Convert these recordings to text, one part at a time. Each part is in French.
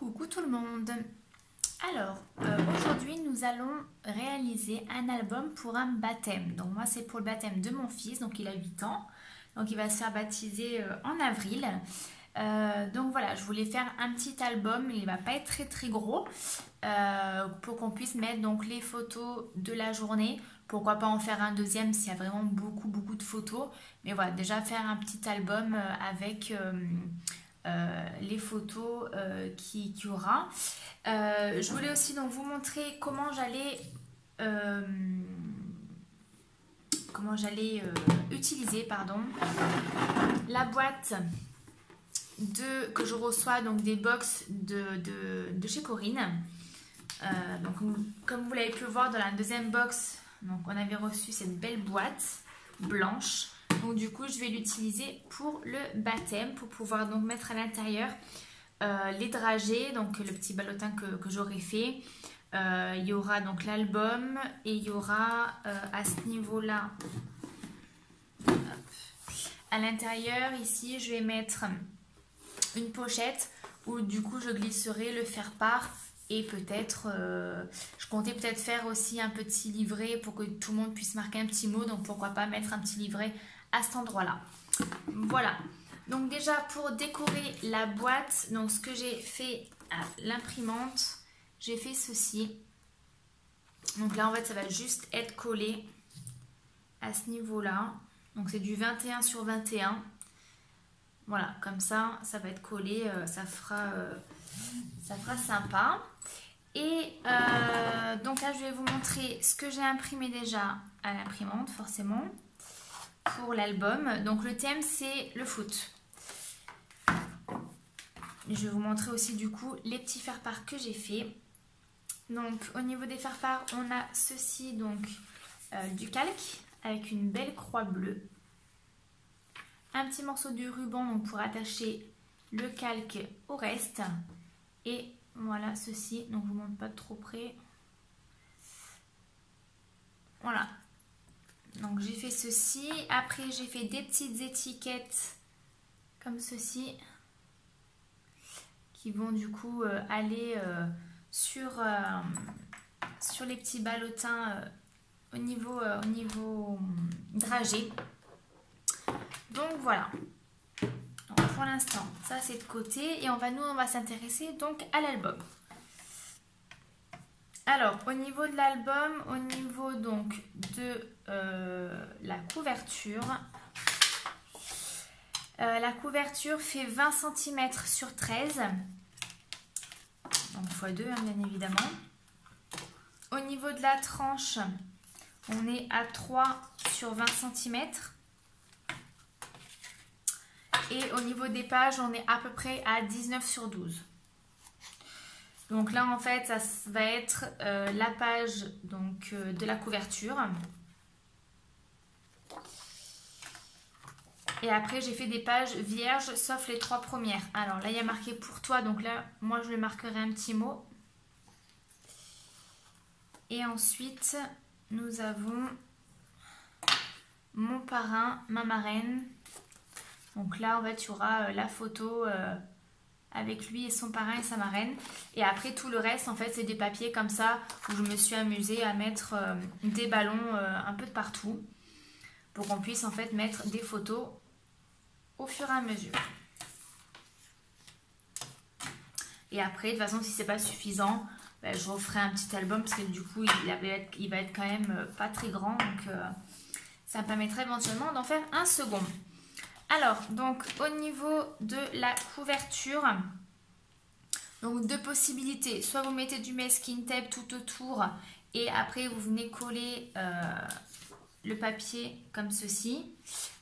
Coucou tout le monde. Alors, aujourd'hui nous allons réaliser un album pour un baptême. Donc moi c'est pour le baptême de mon fils, donc il a 8 ans. Donc il va se faire baptiser en avril. Donc voilà, je voulais faire un petit album, il va pas être très gros, pour qu'on puisse mettre donc les photos de la journée. Pourquoi pas en faire un deuxième s'il y a vraiment beaucoup de photos. Mais voilà, déjà faire un petit album avec les photos qu'il y aura. Je voulais aussi donc vous montrer euh, comment j'allais utiliser la boîte que je reçois, donc des box de chez Corinne. Donc comme vous l'avez pu voir dans la deuxième box, donc on avait reçu cette belle boîte blanche. Donc du coup je vais l'utiliser pour le baptême, pour pouvoir donc mettre à l'intérieur les dragées, donc le petit ballotin que j'aurais fait. Il y aura donc l'album et il y aura à ce niveau là, à l'intérieur ici je vais mettre une pochette où du coup je glisserai le faire-part. Et peut-être, je comptais peut-être faire aussi un petit livret pour que tout le monde puisse marquer un petit mot. Donc pourquoi pas mettre un petit livret à cet endroit-là. Voilà. Donc déjà pour décorer la boîte, donc ce que j'ai fait à l'imprimante, j'ai fait ceci. Donc là en fait ça va juste être collé à ce niveau-là. Donc c'est du 21 sur 21. Voilà, comme ça, ça va être collé, ça fera sympa. Et donc là, je vais vous montrer ce que j'ai imprimé déjà à l'imprimante, forcément, pour l'album. Donc le thème, c'est le foot. Je vais vous montrer aussi du coup les petits faire-part que j'ai fait. Donc au niveau des faire-part, on a ceci, donc du calque avec une belle croix bleue. Un petit morceau de ruban donc pour attacher le calque au reste. Et voilà ceci, donc je vous montre pas de trop près. Voilà. Donc j'ai fait ceci. Après j'ai fait des petites étiquettes comme ceci. Qui vont du coup aller sur les petits ballotins au niveau dragée. Donc voilà. Donc, pour l'instant, ça c'est de côté et on va s'intéresser donc à l'album. Alors au niveau de l'album, au niveau donc de la couverture, la couverture fait 20 cm sur 13, donc x2 hein, bien évidemment. Au niveau de la tranche, on est à 3 sur 20 cm. Et au niveau des pages, on est à peu près à 19 sur 12. Donc là, en fait, ça va être la page donc, de la couverture. Et après, j'ai fait des pages vierges, sauf les 3 premières. Alors là, il y a marqué pour toi. Donc là, moi, je lui marquerai un petit mot. Et ensuite, nous avons mon parrain, ma marraine. Donc là, en fait, il y aura la photo avec lui et son parrain et sa marraine. Et après, tout le reste, en fait, c'est des papiers comme ça où je me suis amusée à mettre des ballons un peu de partout pour qu'on puisse, en fait, mettre des photos au fur et à mesure. Et après, de toute façon, si c'est pas suffisant, ben, je referai un petit album parce que du coup, il va être quand même pas très grand. Donc, ça me permettrait éventuellement d'en faire un second. Alors, donc au niveau de la couverture, donc deux possibilités. Soit vous mettez du masking tape tout autour et après vous venez coller le papier comme ceci.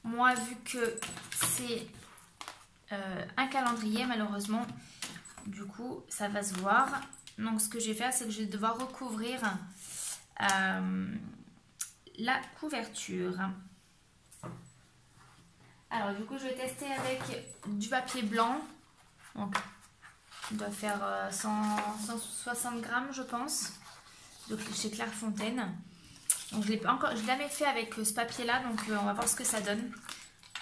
Moi, vu que c'est un calendrier, malheureusement, du coup, ça va se voir. Donc, ce que je vais faire, c'est que je vais devoir recouvrir la couverture. Alors du coup je vais tester avec du papier blanc, donc il doit faire 160 grammes je pense, de chez Clairefontaine. Donc je l'ai jamais fait avec ce papier là, donc on va voir ce que ça donne,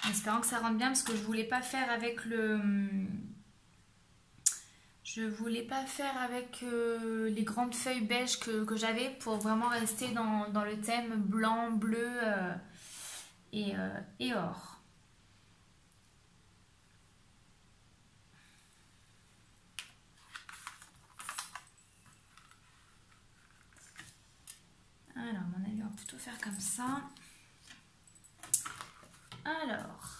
en espérant que ça rentre bien parce que je voulais pas faire avec le Je voulais pas faire avec les grandes feuilles beige que j'avais pour vraiment rester dans le thème blanc, bleu et or. Alors, à mon avis, on va plutôt faire comme ça. Alors,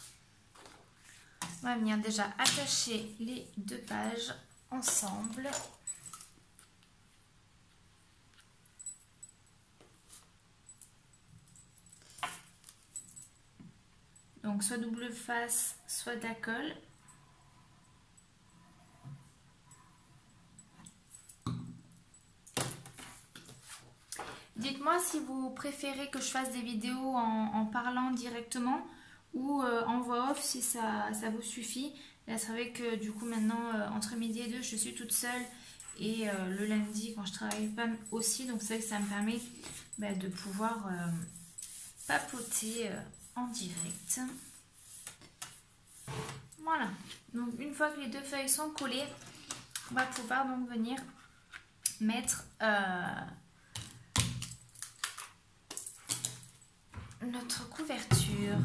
on va venir déjà attacher les deux pages ensemble. Donc, soit double face, soit de la colle. Dites-moi si vous préférez que je fasse des vidéos en parlant directement ou en voix off si ça vous suffit. Là, c'est vrai que du coup maintenant entre midi et deux je suis toute seule et le lundi quand je travaille pas aussi, donc c'est vrai que ça me permet de pouvoir papoter en direct. Voilà, donc une fois que les deux feuilles sont collées, on va pouvoir donc venir mettre notre couverture.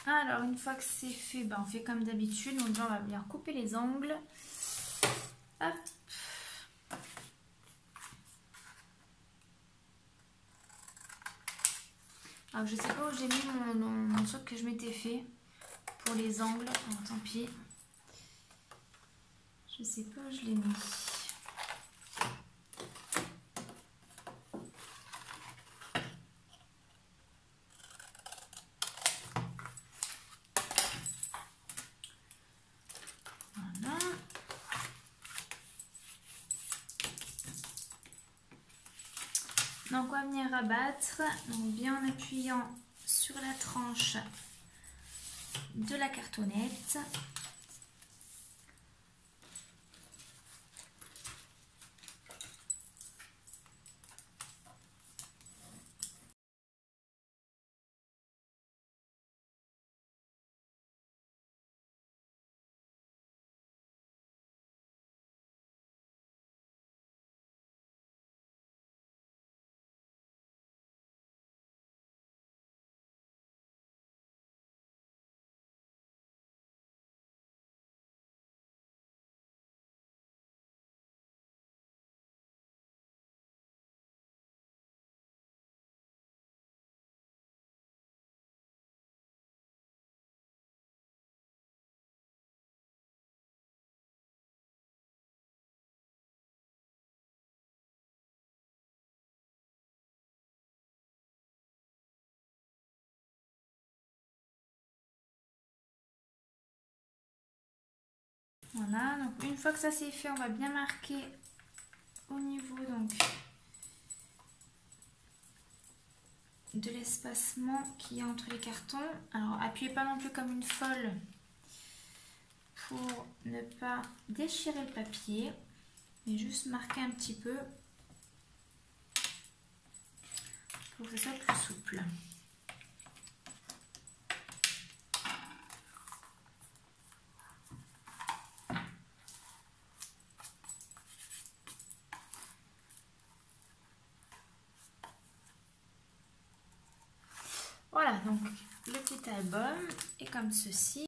Alors, une fois que c'est fait, on fait comme d'habitude. Donc là, on va venir couper les angles. Hop. Alors, je sais pas où j'ai mis mon truc que je m'étais fait pour les angles. Alors, tant pis. Je sais pas où je l'ai mis. Voilà. Donc on va venir abattre, donc bien en appuyant sur la tranche de la cartonnette. Voilà, donc une fois que ça c'est fait, on va bien marquer au niveau donc de l'espacement qu'il y a entre les cartons. Alors appuyez pas non plus comme une folle pour ne pas déchirer le papier, mais juste marquer un petit peu pour que ce soit plus souple. Voilà, donc le petit petit album est comme ceci.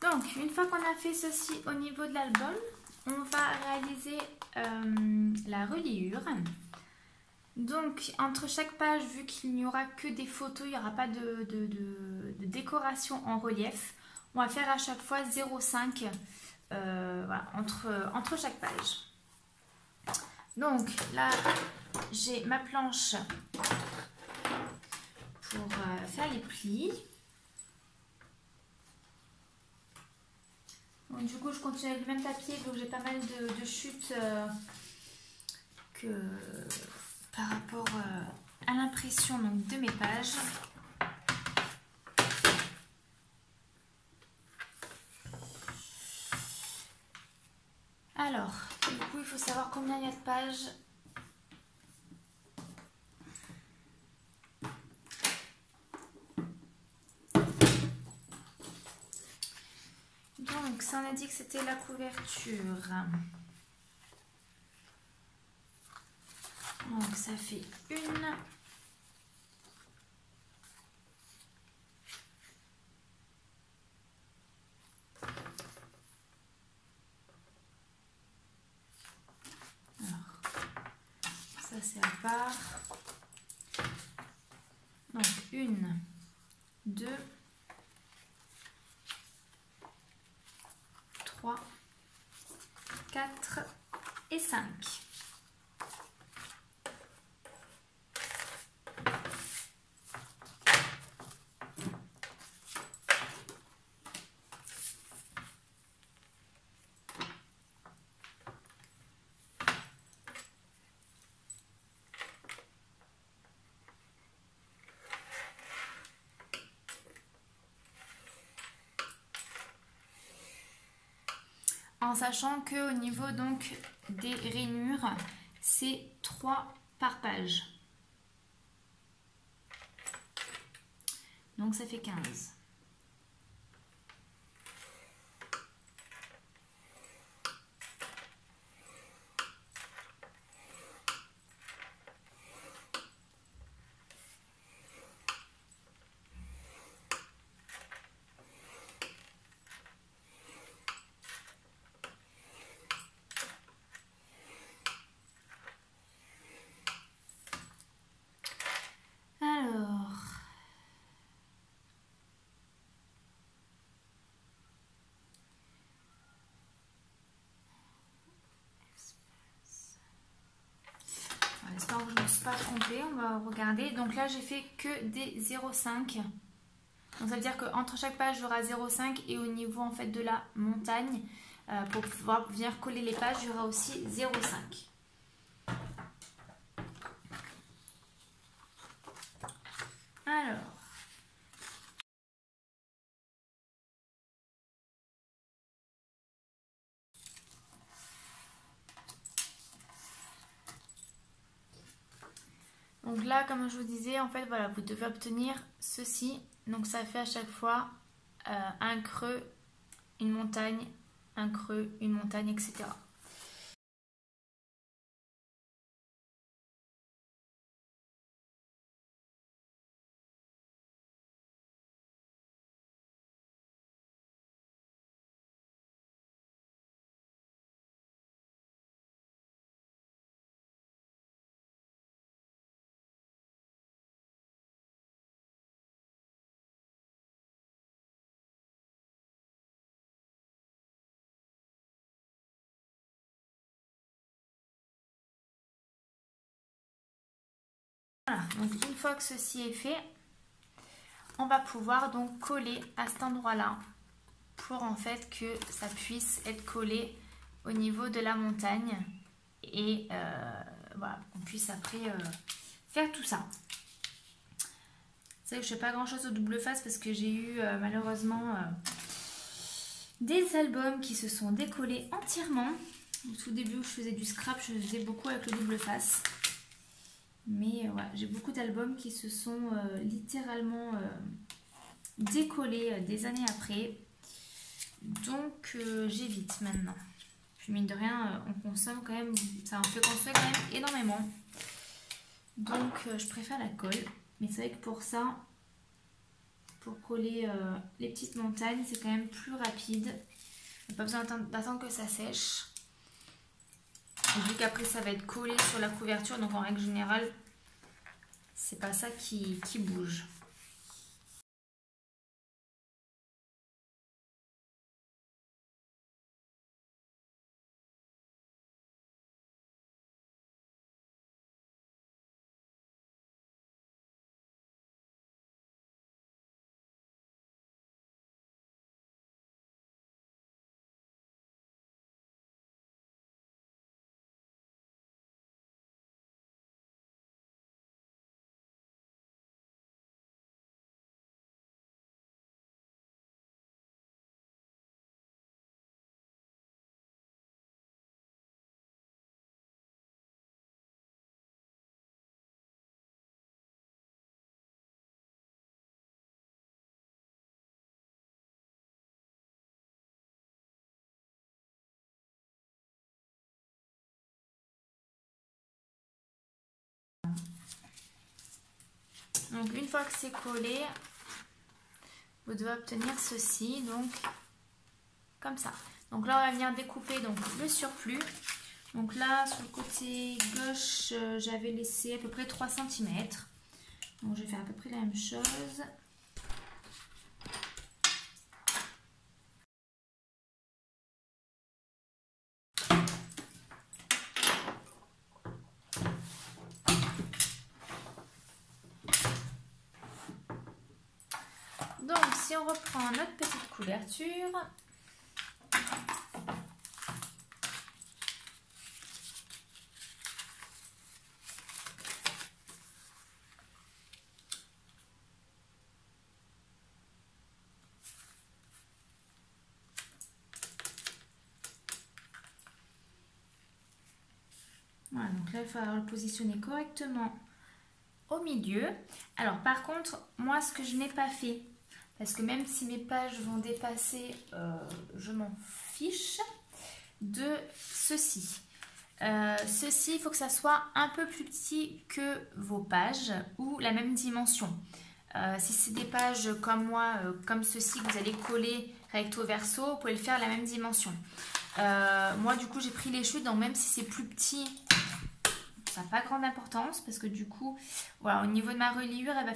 Donc une fois qu'on a fait ceci au niveau de l'album, on va réaliser la reliure. Donc entre chaque page, vu qu'il n'y aura que des photos, il n'y aura pas de décoration en relief, on va faire à chaque fois 0,5 voilà, entre chaque page. Donc là, j'ai ma planche pour faire les plis. Donc, du coup, je continue avec le même papier, donc j'ai pas mal de chutes par rapport à l'impression de mes pages. Alors, du coup, il faut savoir combien il y a de pages. Donc, ça on a dit que c'était la couverture. Donc, ça fait une. Alors, ça c'est à part. Donc, 1, 2, 3, 4 et 5. En sachant que au niveau donc des rainures, c'est 3 par page. Donc ça fait 15. J'espère que je ne me suis pas trompée, on va regarder. Donc là j'ai fait que des 0,5. Donc ça veut dire qu'entre chaque page j'aurai 0,5 et au niveau en fait de la montagne, pour pouvoir venir coller les pages, il y aura aussi 0,5. Alors. Donc là, comme je vous disais, en fait, voilà, vous devez obtenir ceci. Donc ça fait à chaque fois un creux, une montagne, un creux, une montagne, etc. Voilà, donc une fois que ceci est fait, on va pouvoir donc coller à cet endroit-là pour en fait que ça puisse être collé au niveau de la montagne et voilà, qu'on puisse après faire tout ça. C'est vrai que je ne fais pas grand chose au double face parce que j'ai eu malheureusement des albums qui se sont décollés entièrement. Au tout début où je faisais du scrap, je faisais beaucoup avec le double face. Mais ouais, j'ai beaucoup d'albums qui se sont littéralement décollés des années après. Donc j'évite maintenant. Puis mine de rien, on consomme quand même, ça en fait consommer quand même énormément. Donc je préfère la colle. Mais c'est vrai que pour ça, pour coller les petites montagnes, c'est quand même plus rapide. On n'a pas besoin d'attendre que ça sèche. Et vu qu'après ça va être collé sur la couverture, donc en règle générale, c'est pas ça qui bouge. Donc une fois que c'est collé, vous devez obtenir ceci, donc comme ça. Donc là on va venir découper donc le surplus. Donc là sur le côté gauche j'avais laissé à peu près 3 cm. Donc je vais faire à peu près la même chose. Donc si on reprend notre petite couverture, voilà, donc là il va falloir le positionner correctement au milieu. Alors par contre, moi ce que je n'ai pas fait, parce que même si mes pages vont dépasser, je m'en fiche, de ceci. Ceci, il faut que ça soit un peu plus petit que vos pages ou la même dimension. Si c'est des pages comme moi, comme ceci, que vous allez coller recto verso, vous pouvez le faire à la même dimension. Moi du coup j'ai pris les chutes, donc même si c'est plus petit, ça n'a pas grande importance parce que du coup, voilà, au niveau de ma reliure, elle va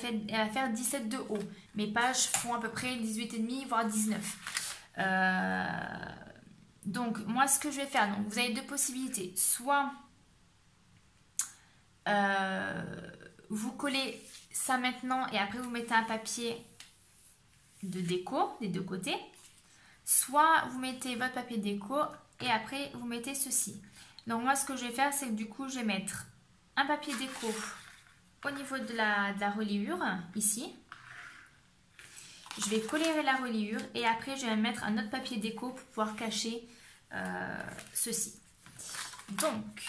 faire 17 de haut. Mes pages font à peu près 18,5 voire 19. Donc moi ce que je vais faire, donc vous avez deux possibilités. Soit vous collez ça maintenant et après vous mettez un papier de déco des deux côtés. Soit vous mettez votre papier déco et après vous mettez ceci. Donc moi ce que je vais faire, c'est que du coup je vais mettre un papier déco au niveau de la reliure ici. Je vais coller la reliure et après je vais mettre un autre papier déco pour pouvoir cacher ceci. Donc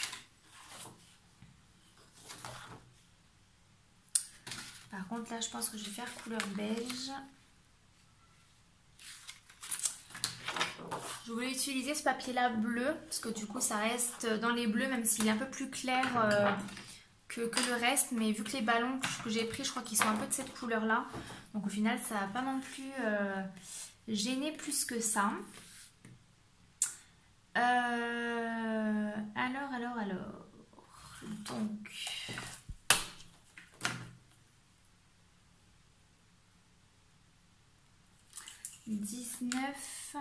par contre là je pense que je vais faire couleur beige. Je voulais utiliser ce papier là bleu parce que du coup ça reste dans les bleus même s'il est un peu plus clair que le reste, mais vu que les ballons que j'ai pris je crois qu'ils sont un peu de cette couleur là, donc au final ça va pas non plus gêner plus que ça. Alors donc « 19 »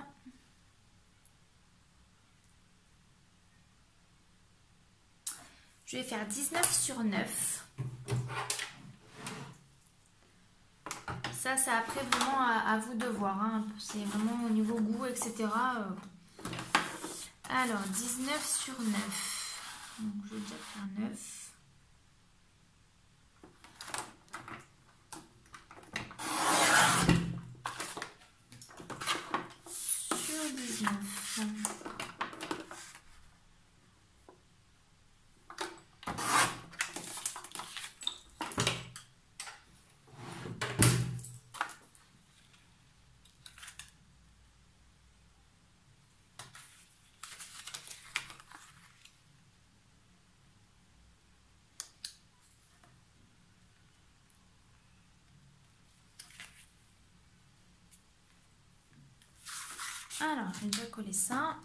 je vais faire 19 sur 9. Ça, c'est après vraiment à vous de voir. Hein. C'est vraiment au niveau goût, etc. Alors, 19 sur 9. Donc, je vais déjà faire 9. Sur 19. j'ai déjà collé ça.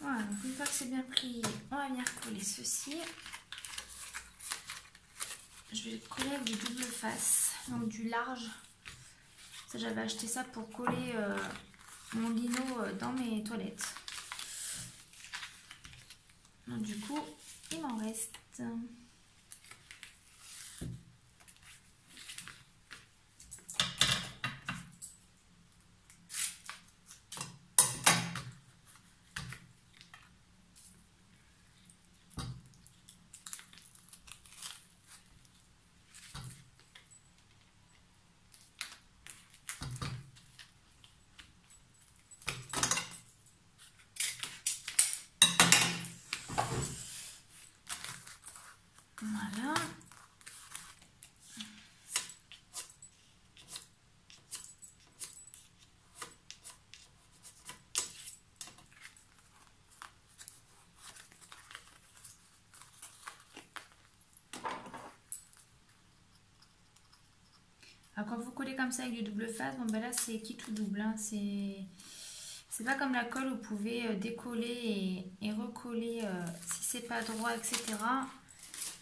Voilà, donc une fois que c'est bien plié, on va venir coller ceci. Je vais coller avec du double face, donc du large. Ça, j'avais acheté ça pour coller mon lino dans mes toilettes. Donc du coup, il m'en reste. Voilà. Alors quand vous collez comme ça avec du double face, bon ben là c'est qui tout double, hein. C'est pas comme la colle où vous pouvez décoller et recoller si c'est pas droit, etc.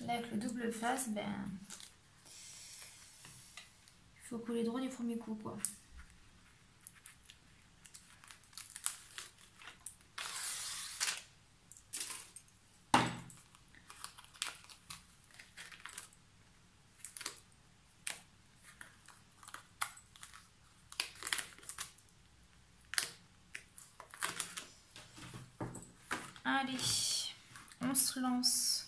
Là avec le double face, ben il faut coller droit du premier coup, quoi. Allez, on se lance.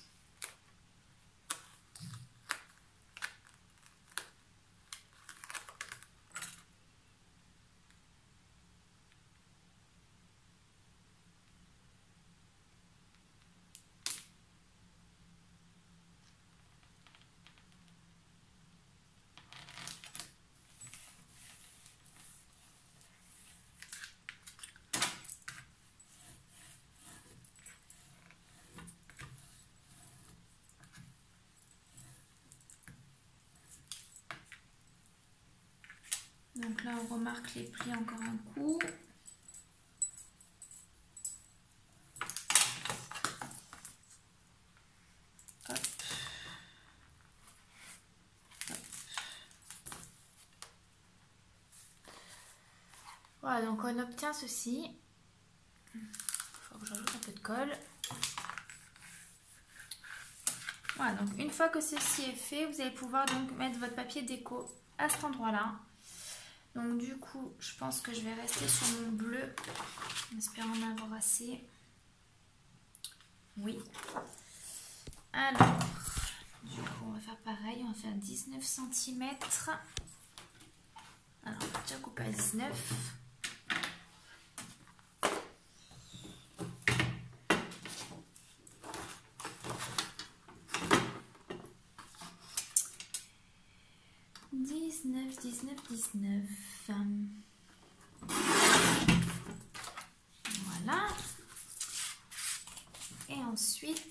Donc là, on remarque les plis encore un coup. Hop. Hop. Voilà, donc on obtient ceci. Il faut que j'ajoute un peu de colle. Voilà, donc une fois que ceci est fait, vous allez pouvoir donc mettre votre papier déco à cet endroit-là. Donc du coup, je pense que je vais rester sur mon bleu, en espérant en avoir assez. Oui. Alors, du coup, on va faire pareil, on va faire 19 cm. Alors, on va déjà couper à 19. Voilà. Et ensuite,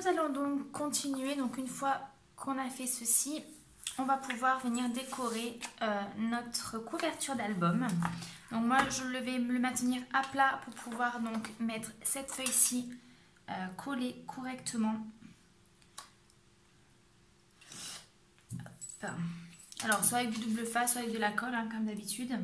nous allons donc continuer. Donc une fois qu'on a fait ceci, on va pouvoir venir décorer notre couverture d'album. Donc moi je vais me le maintenir à plat pour pouvoir donc mettre cette feuille-ci collée correctement. Hop. Alors soit avec du double face, soit avec de la colle hein, comme d'habitude.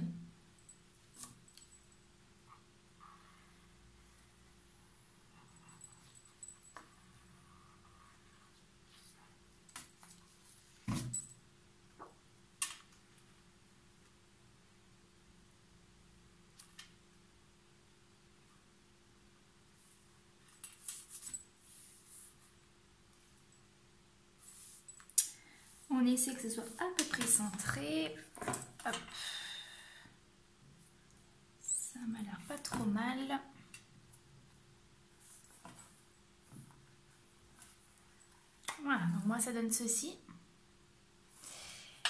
On essaie que ce soit à peu près centré. Hop. Ça m'a l'air pas trop mal. Voilà, donc moi ça donne ceci.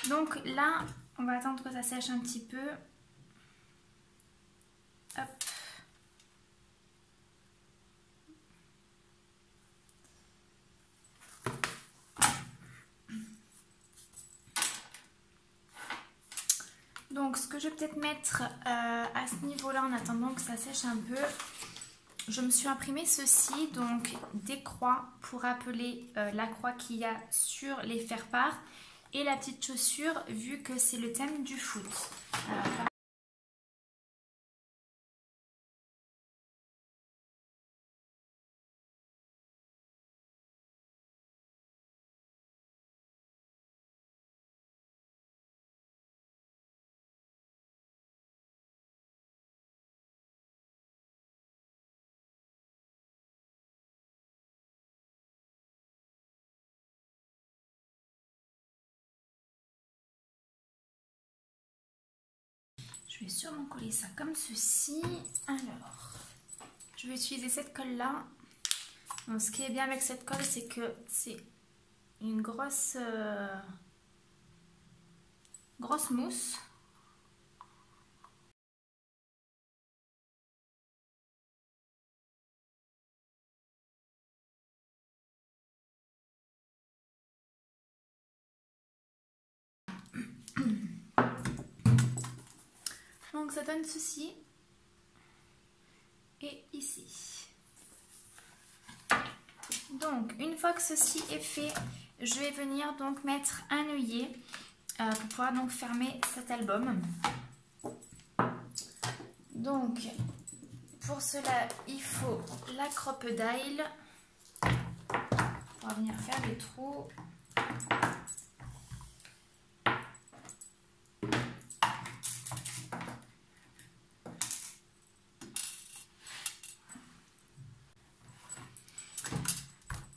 Donc là, on va attendre que ça sèche un petit peu. Hop. Donc ce que je vais peut-être mettre à ce niveau-là en attendant que ça sèche un peu, je me suis imprimé ceci, donc des croix pour rappeler la croix qu'il y a sur les faire-part et la petite chaussure vu que c'est le thème du foot. Je vais sûrement coller ça comme ceci. Alors, je vais utiliser cette colle-là. Donc, ce qui est bien avec cette colle, c'est que c'est une grosse mousse. Donc ça donne ceci et ici. Donc une fois que ceci est fait, je vais venir donc mettre un œillet pour pouvoir donc fermer cet album. Donc pour cela il faut la crocodile pour venir faire des trous.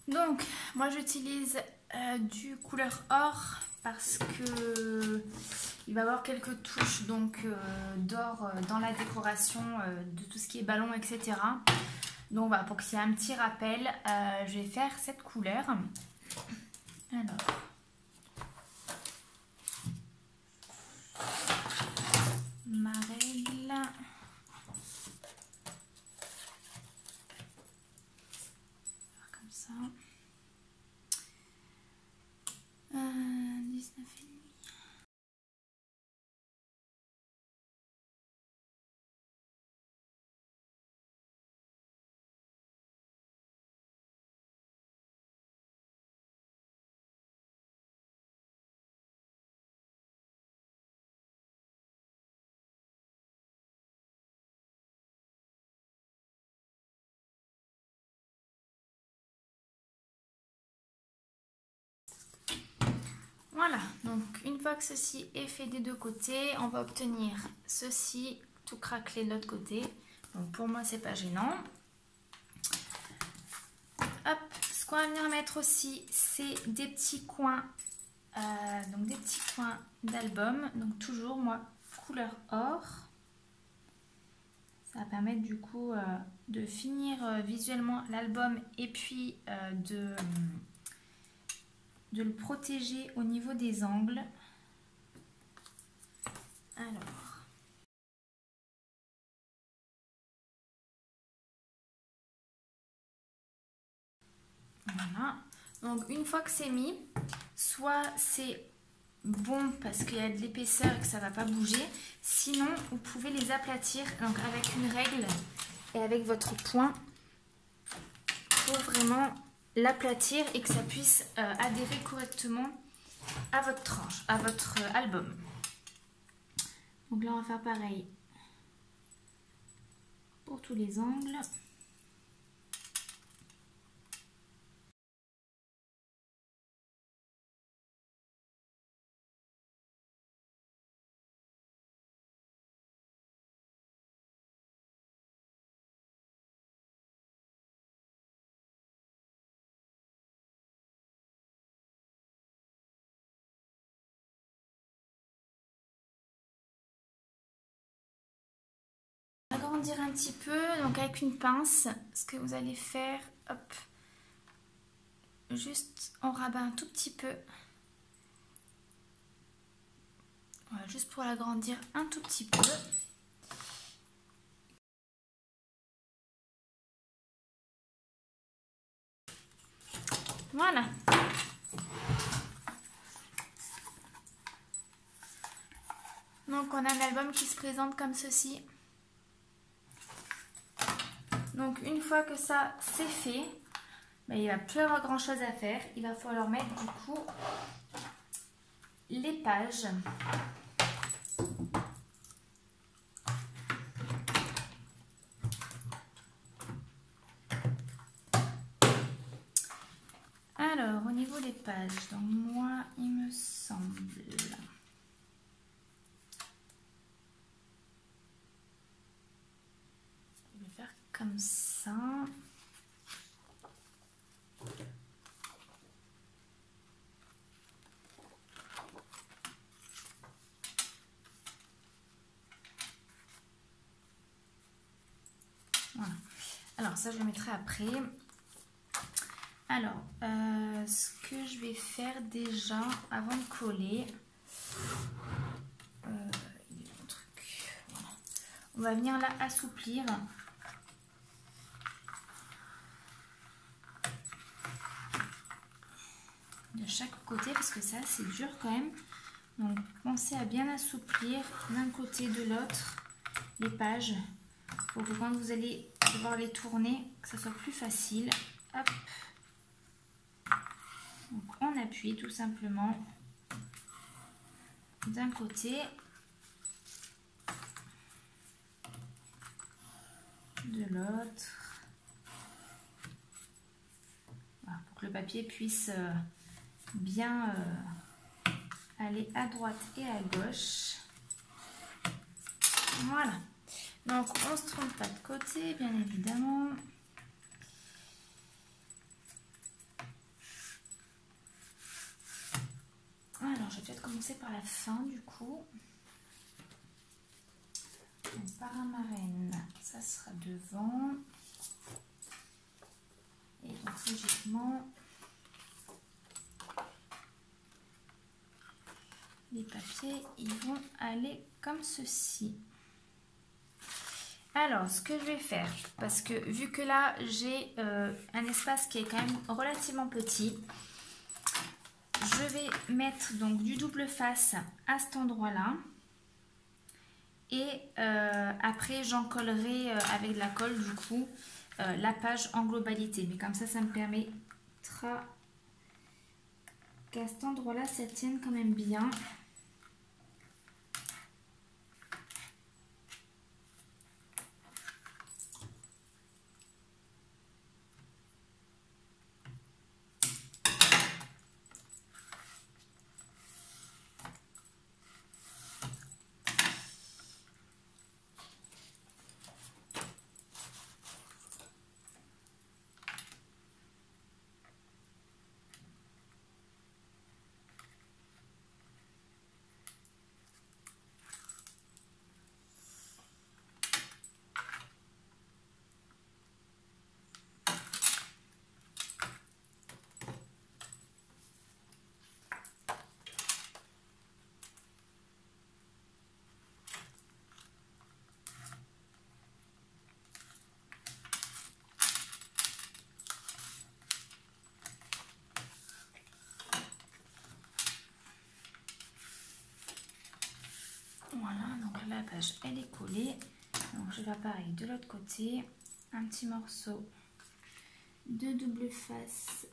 Donc moi j'utilise du couleur or parce que il va y avoir quelques touches donc d'or dans la décoration de tout ce qui est ballon, etc. Donc voilà, pour qu'il y ait un petit rappel, je vais faire cette couleur. Alors, ma règle. Comme ça. 19,5. Voilà, donc une fois que ceci est fait des deux côtés, on va obtenir ceci tout craquelé de l'autre côté. Donc pour moi c'est pas gênant. Hop, ce qu'on va venir mettre aussi c'est des petits coins, donc des petits coins d'album. Donc toujours moi couleur or. Ça va permettre du coup de finir visuellement l'album et puis de le protéger au niveau des angles. Alors, Voilà. Donc une fois que c'est mis, soit c'est bon parce qu'il y a de l'épaisseur et que ça ne va pas bouger. Sinon, vous pouvez les aplatir donc avec une règle et avec votre poing pour vraiment l'aplatir et que ça puisse adhérer correctement à votre tranche, à votre album. Donc là, on va faire pareil pour tous les angles. Agrandir un petit peu, donc avec une pince, ce que vous allez faire, hop, juste on rabat un tout petit peu. Voilà, juste pour l'agrandir un tout petit peu. Voilà. Donc on a un album qui se présente comme ceci. Donc une fois que ça c'est fait, ben, il ne va plus avoir grand chose à faire. Il va falloir mettre du coup les pages. Alors au niveau des pages, donc moi il me semble... Je vais faire comme ça. Voilà. Alors ça je le mettrai après. Alors ce que je vais faire déjà avant de coller, il est mon truc. Voilà. On va venir là assouplir. De chaque côté parce que ça c'est dur quand même. Donc pensez à bien assouplir d'un côté de l'autre les pages pour que quand vous allez devoir les tourner, que ça soit plus facile. Hop. Donc on appuie tout simplement d'un côté, de l'autre, voilà, pour que le papier puisse bien aller à droite et à gauche. Voilà. Donc on ne se trompe pas de côté, bien évidemment. Alors je vais peut-être commencer par la fin du coup. Donc paramarène, ça sera devant. Et donc logiquement, les papiers ils vont aller comme ceci. Alors ce que je vais faire, parce que vu que là j'ai un espace qui est quand même relativement petit, je vais mettre donc du double face à cet endroit là et après j'en collerai avec de la colle du coup la page en globalité, mais comme ça me permettra qu'à cet endroit là ça tienne quand même bien. page elle est collée. Donc je vais pareil de l'autre côté, un petit morceau de double face.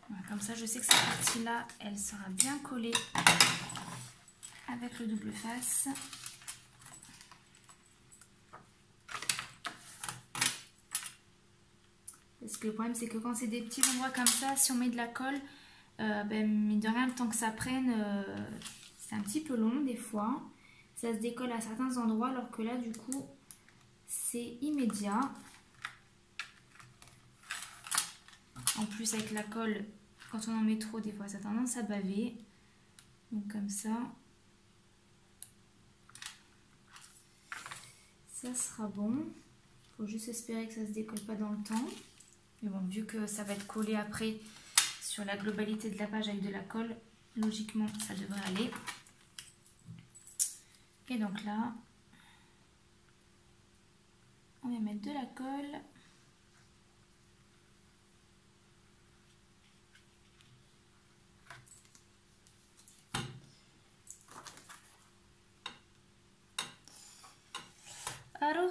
Voilà, comme ça je sais que cette partie là elle sera bien collée avec le double face. Parce que le problème c'est que quand c'est des petits endroits comme ça, si on met de la colle, mine de rien, le temps que ça prenne, c'est un petit peu long des fois. Ça se décolle à certains endroits, alors que là du coup c'est immédiat. En plus avec la colle, quand on en met trop, des fois ça a tendance à baver. Donc comme ça sera bon. Faut juste espérer que ça se décolle pas dans le temps. Mais bon, vu que ça va être collé après sur la globalité de la page avec de la colle, logiquement ça devrait aller. Et donc là, on va mettre de la colle. Alors.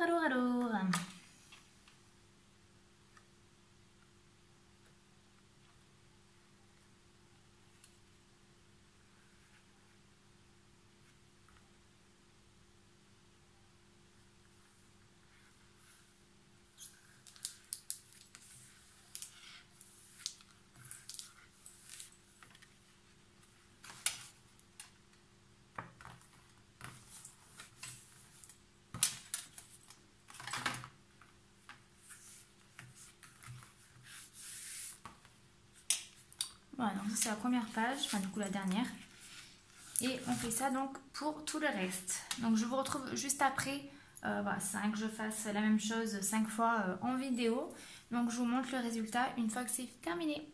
Voilà, donc ça c'est la première page, enfin du coup la dernière. Et on fait ça donc pour tout le reste. Donc je vous retrouve juste après, voilà, que je fasse la même chose 5 fois en vidéo. Donc je vous montre le résultat une fois que c'est terminé.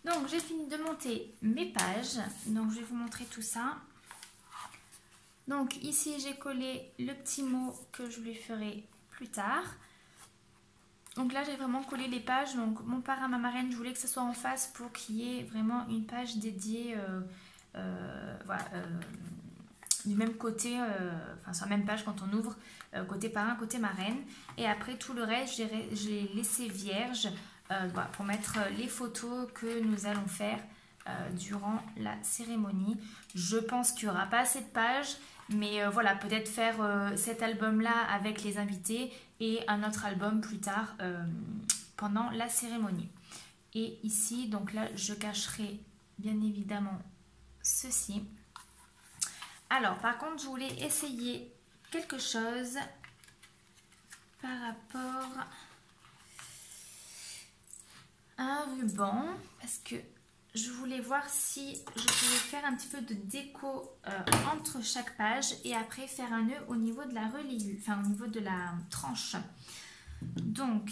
Donc j'ai fini de monter mes pages, donc je vais vous montrer tout ça. Donc ici j'ai collé le petit mot que je lui ferai plus tard. Donc là j'ai vraiment collé les pages, donc mon parrain, ma marraine, je voulais que ce soit en face pour qu'il y ait vraiment une page dédiée voilà, du même côté, enfin sur la même page quand on ouvre, côté parrain, côté marraine. Et après tout le reste j'ai laissé vierge voilà, pour mettre les photos que nous allons faire durant la cérémonie. Je pense qu'il n'y aura pas assez de pages, mais voilà, peut-être faire cet album-là avec les invités et un autre album plus tard pendant la cérémonie. Et ici, donc là, je cacherai bien évidemment ceci. Alors, par contre, je voulais essayer quelque chose par rapport à un ruban, parce que je voulais voir si je pouvais faire un petit peu de déco entre chaque page et après faire un nœud au niveau de la reliure, enfin au niveau de la tranche. Donc,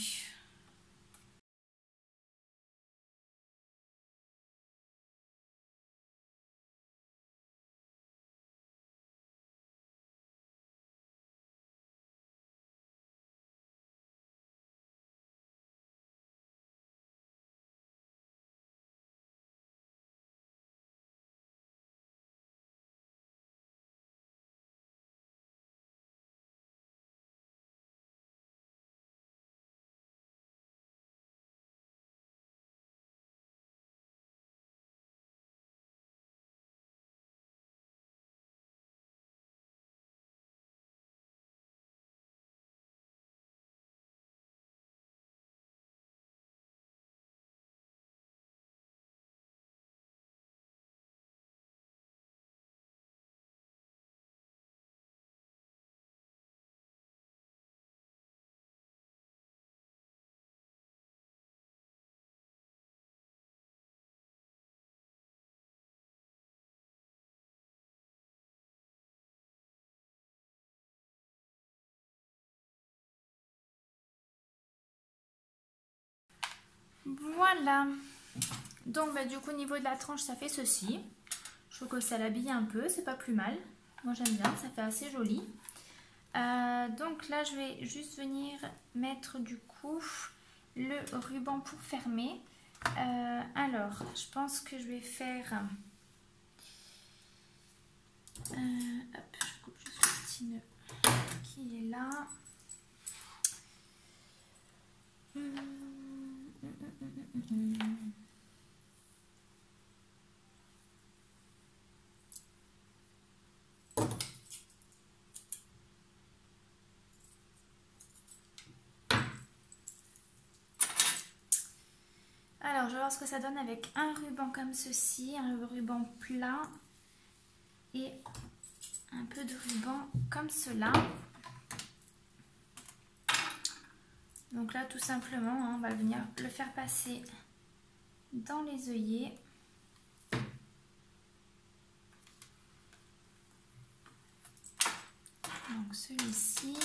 voilà. Donc, du coup, au niveau de la tranche, ça fait ceci. Je trouve que ça l'habille un peu, c'est pas plus mal. Moi, j'aime bien, ça fait assez joli. Donc là, je vais juste venir mettre du coup le ruban pour fermer. Alors, je pense que je vais faire... hop, je coupe juste le petit nœud qui est là. Alors, je vais voir ce que ça donne avec un ruban comme ceci, un ruban plat et un peu de ruban comme cela. Donc là, tout simplement, on va venir le faire passer dans les œillets. Donc celui-ci.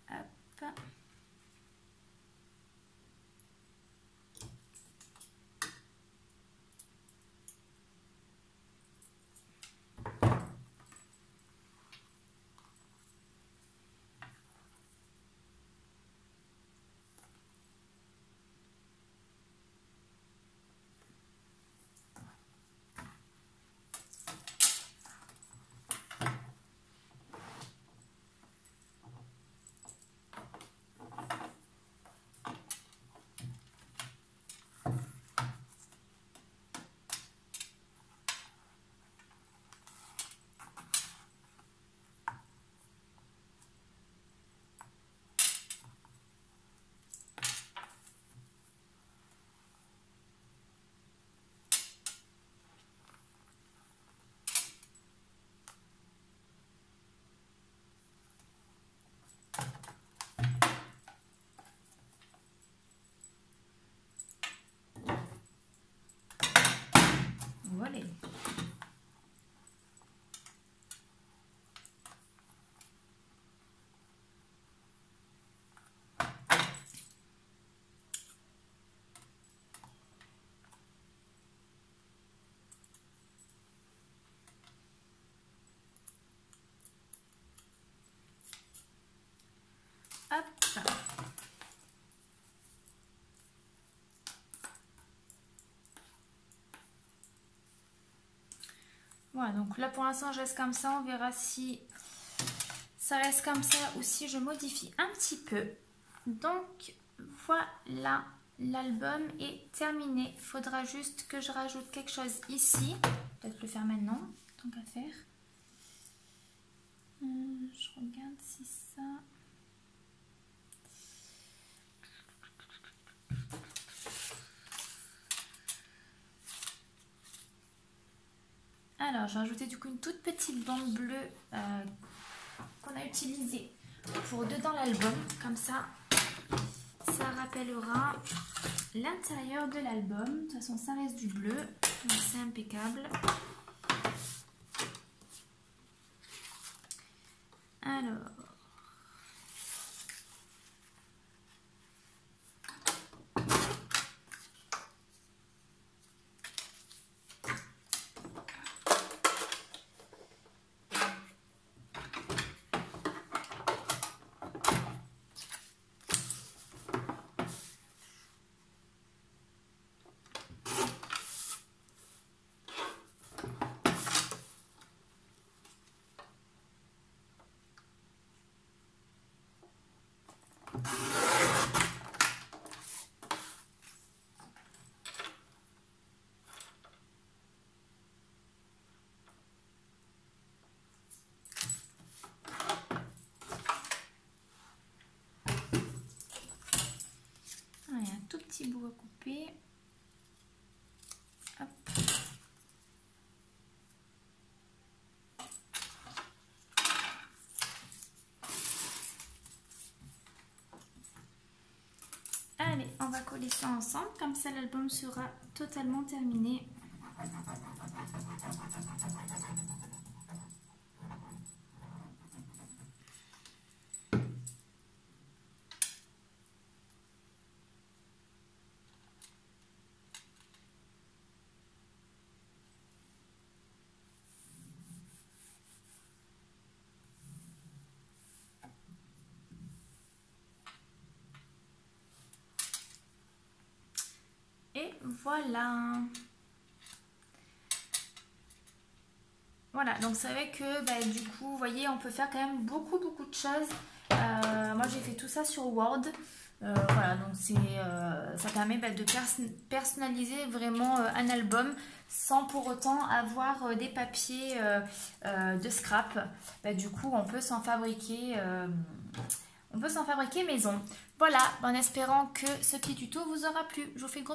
Hop. Voilà. Hop. Voilà, donc là pour l'instant je reste comme ça, on verra si ça reste comme ça ou si je modifie un petit peu. Donc voilà, l'album est terminé. Il faudra juste que je rajoute quelque chose ici. Peut-être le faire maintenant, tant qu'à faire. Je regarde si ça... Alors, je vais rajouter du coup une toute petite bande bleue qu'on a utilisée pour dedans l'album. Comme ça, ça rappellera l'intérieur de l'album. De toute façon, ça reste du bleu, donc c'est impeccable. Alors... il y a un tout petit bout à couper. Hop. Allez, on va coller ça ensemble, comme ça l'album sera totalement terminé. voilà. Voilà, donc c'est vrai que bah, du coup, vous voyez, on peut faire quand même beaucoup de choses. Moi, j'ai fait tout ça sur Word. Voilà, donc ça permet bah, de personnaliser vraiment un album sans pour autant avoir des papiers de scrap. Bah, du coup, on peut s'en fabriquer maison. Voilà, en espérant que ce petit tuto vous aura plu. Je vous fais de gros bisous.